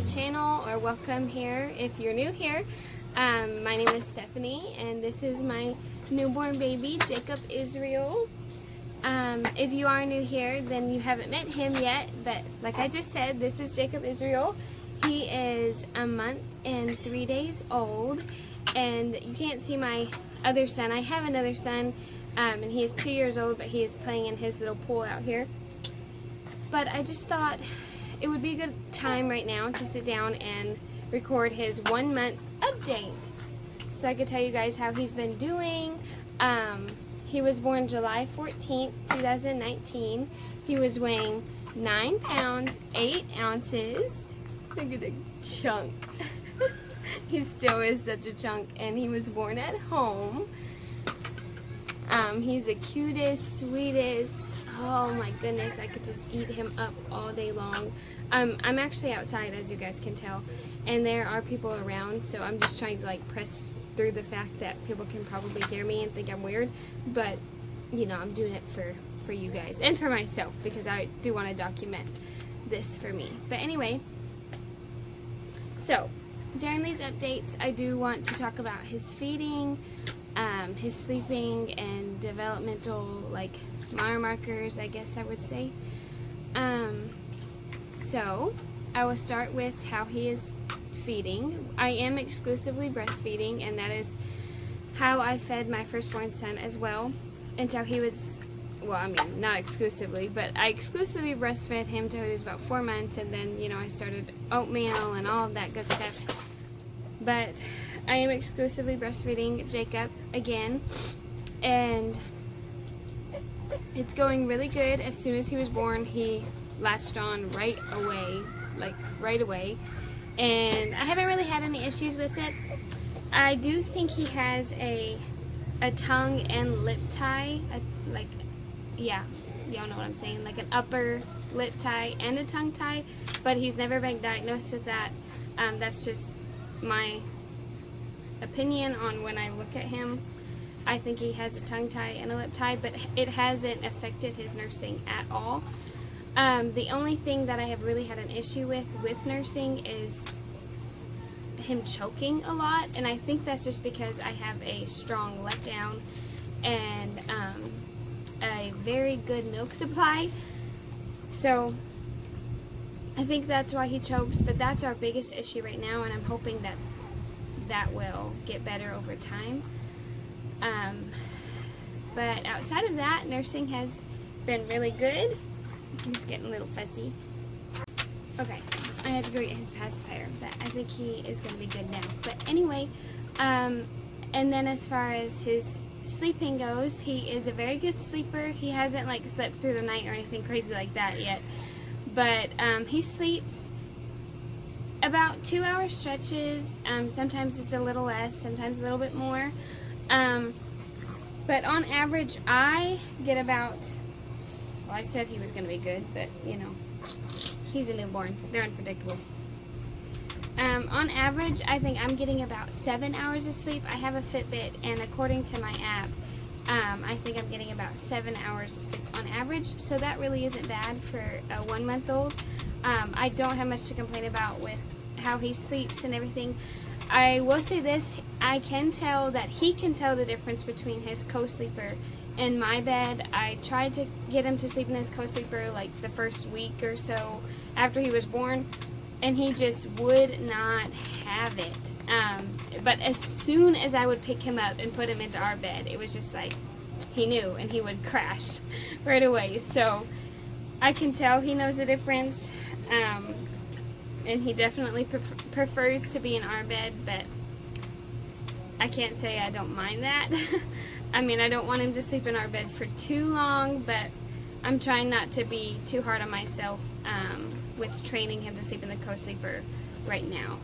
my channel, or welcome here if you're new here. My name is Stephanie, and this is my newborn baby, Jacob Israel. If you are new here, then you haven't met him yet, but like I just said, this is Jacob Israel. He is a month and 3 days old, and you can't see my other son. I have another son, and he is 2 years old, but he is playing in his little pool out here. But I just thought it would be a good time right now to sit down and record his 1 month update, so I could tell you guys how he's been doing. He was born July 14th, 2019. He was weighing 9 pounds, 8 ounces. Look at the chunk. He still is such a chunk, and he was born at home. He's the cutest, sweetest. Oh my goodness, I could just eat him up all day long. I'm actually outside, as you guys can tell, and there are people around, so I'm just trying to like press through the fact that people can probably hear me and think I'm weird, but you know, I'm doing it for you guys and for myself, because I do want to document this for me. But anyway, so during these updates, I do want to talk about his feeding, his sleeping, and developmental like mile markers, I guess I would say. So I will start with how he is feeding. I am exclusively breastfeeding, and that is how I fed my firstborn son as well until he was, well, I mean, not exclusively, but I exclusively breastfed him till he was about 4 months, and then, you know, I started oatmeal and all of that good stuff. But I am exclusively breastfeeding Jacob again, and it's going really good. As soon as he was born, he latched on right away, like right away, and I haven't really had any issues with it. I do think he has a tongue and lip tie, like, yeah, y'all know what I'm saying, like an upper lip tie and a tongue tie, but he's never been diagnosed with that. That's just my opinion on when I look at him. I think he has a tongue tie and a lip tie, but it hasn't affected his nursing at all. The only thing that I have really had an issue with nursing is him choking a lot, and I think that's just because I have a strong letdown and a very good milk supply. So I think that's why he chokes, but that's our biggest issue right now, and I'm hoping that that will get better over time. But outside of that, nursing has been really good. He's getting a little fussy. Okay, I had to go get his pacifier, but I think he is going to be good now. But anyway, and then as far as his sleeping goes, he is a very good sleeper. He hasn't like slept through the night or anything crazy like that yet, but he sleeps about 2-hour stretches. Sometimes it's a little less, sometimes a little bit more. But on average, I get about, well, I said he was going to be good, but you know, he's a newborn. They're unpredictable. On average, I think I'm getting about 7 hours of sleep. I have a Fitbit, and according to my app, I think I'm getting about 7 hours of sleep on average, so that really isn't bad for a 1 month old. I don't have much to complain about with how he sleeps and everything. I will say this, I can tell that he can tell the difference between his co-sleeper and my bed. I tried to get him to sleep in his co-sleeper like the first week or so after he was born, and he just would not have it. But as soon as I would pick him up and put him into our bed, it was just like he knew, and he would crash right away. So I can tell he knows the difference. And he definitely prefers to be in our bed, but I can't say I don't mind that. I mean, I don't want him to sleep in our bed for too long, but I'm trying not to be too hard on myself with training him to sleep in the co-sleeper right now.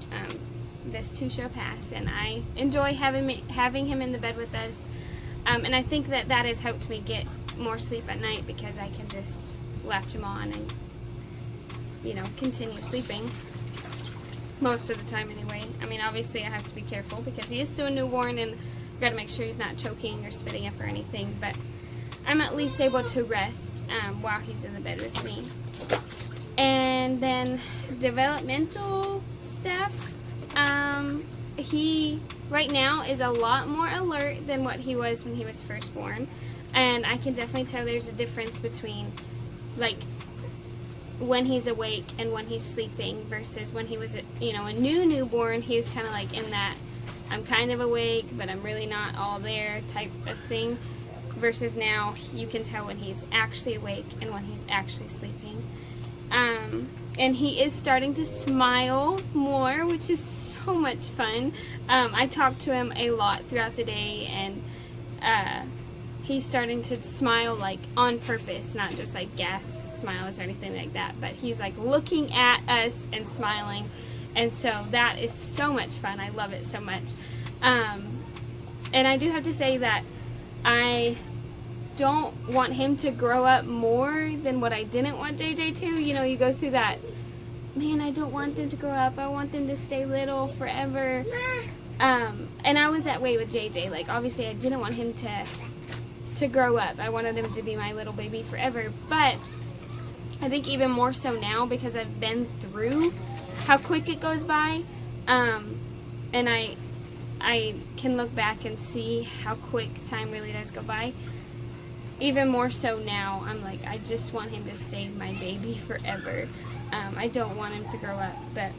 This too shall pass, and I enjoy having him in the bed with us, and I think that that has helped me get more sleep at night, because I can just latch him on and, you know, continue sleeping most of the time anyway. I mean, obviously I have to be careful because he is still a newborn, and I've got to make sure he's not choking or spitting up or anything, but I'm at least able to rest while he's in the bed with me. And And then developmental stuff, he right now is a lot more alert than what he was when he was first born. And I can definitely tell there's a difference between, like, when he's awake and when he's sleeping versus when he was, a newborn. He was kind of like in that I'm kind of awake, but I'm really not all there type of thing. Versus now, you can tell when he's actually awake and when he's actually sleeping. And he is starting to smile more, which is so much fun. I talk to him a lot throughout the day, and he's starting to smile like on purpose, not just like gas smiles or anything like that, but he's like looking at us and smiling, and so that is so much fun. I love it so much. And I do have to say that I don't want him to grow up more than what I didn't want JJ to. You go through that, man, I don't want them to grow up, I want them to stay little forever. And I was that way with JJ. Like, obviously I didn't want him to grow up. I wanted him to be my little baby forever. But I think even more so now, because I've been through how quick it goes by, and I can look back and see how quick time really does go by. Even more so now, I'm like, I just want him to stay my baby forever. I don't want him to grow up. But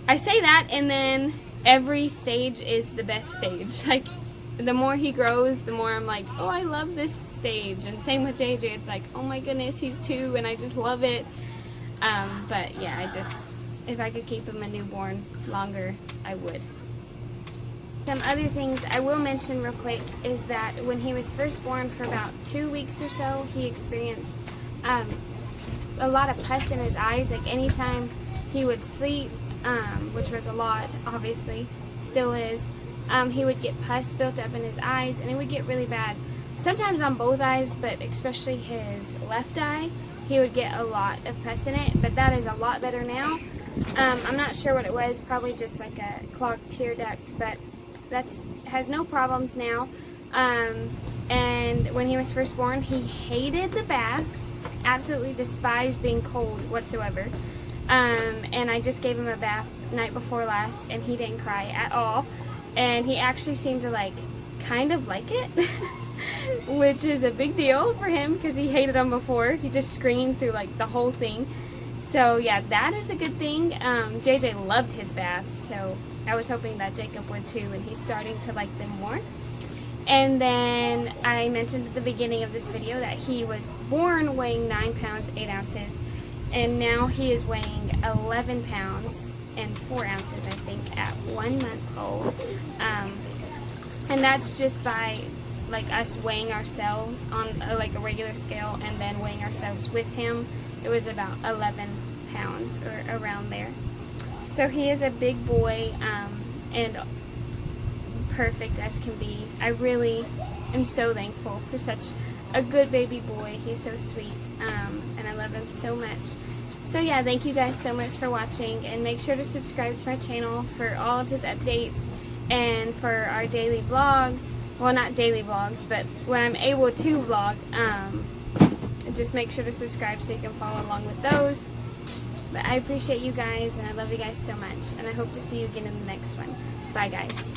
I say that, and then every stage is the best stage. Like, the more he grows, the more I'm like, oh, I love this stage. And same with JJ. It's like, oh my goodness, he's 2, and I just love it. But yeah, if I could keep him a newborn longer, I would. Some other things I will mention real quick is that when he was first born, for about 2 weeks or so, he experienced a lot of pus in his eyes. Like, anytime he would sleep, which was a lot, obviously, still is, he would get pus built up in his eyes, and it would get really bad. Sometimes on both eyes, but especially his left eye, he would get a lot of pus in it, but that is a lot better now. I'm not sure what it was, probably just like a clogged tear duct, but has no problems now. And when he was first born, he hated the baths, absolutely despised being cold whatsoever. And I just gave him a bath night before last, and he didn't cry at all. And he actually seemed to kind of like it, which is a big deal for him because he hated them before. He just screamed through the whole thing. So yeah, that is a good thing. JJ loved his baths, so I was hoping that Jacob would too, and he's starting to like them more. And then I mentioned at the beginning of this video that he was born weighing 9 pounds 8 ounces, and now he is weighing 11 pounds and 4 ounces, I think, at 1 month old. And that's just by us weighing ourselves on a regular scale and then weighing ourselves with him. It was about 11 pounds or around there. So he is a big boy, and perfect as can be. I really am so thankful for such a good baby boy. He's so sweet, and I love him so much. So yeah, thank you guys so much for watching, and make sure to subscribe to my channel for all of his updates and for our daily vlogs. Well, not daily vlogs, but when I'm able to vlog, just make sure to subscribe so you can follow along with those. But I appreciate you guys, and I love you guys so much, and I hope to see you again in the next one. Bye, guys.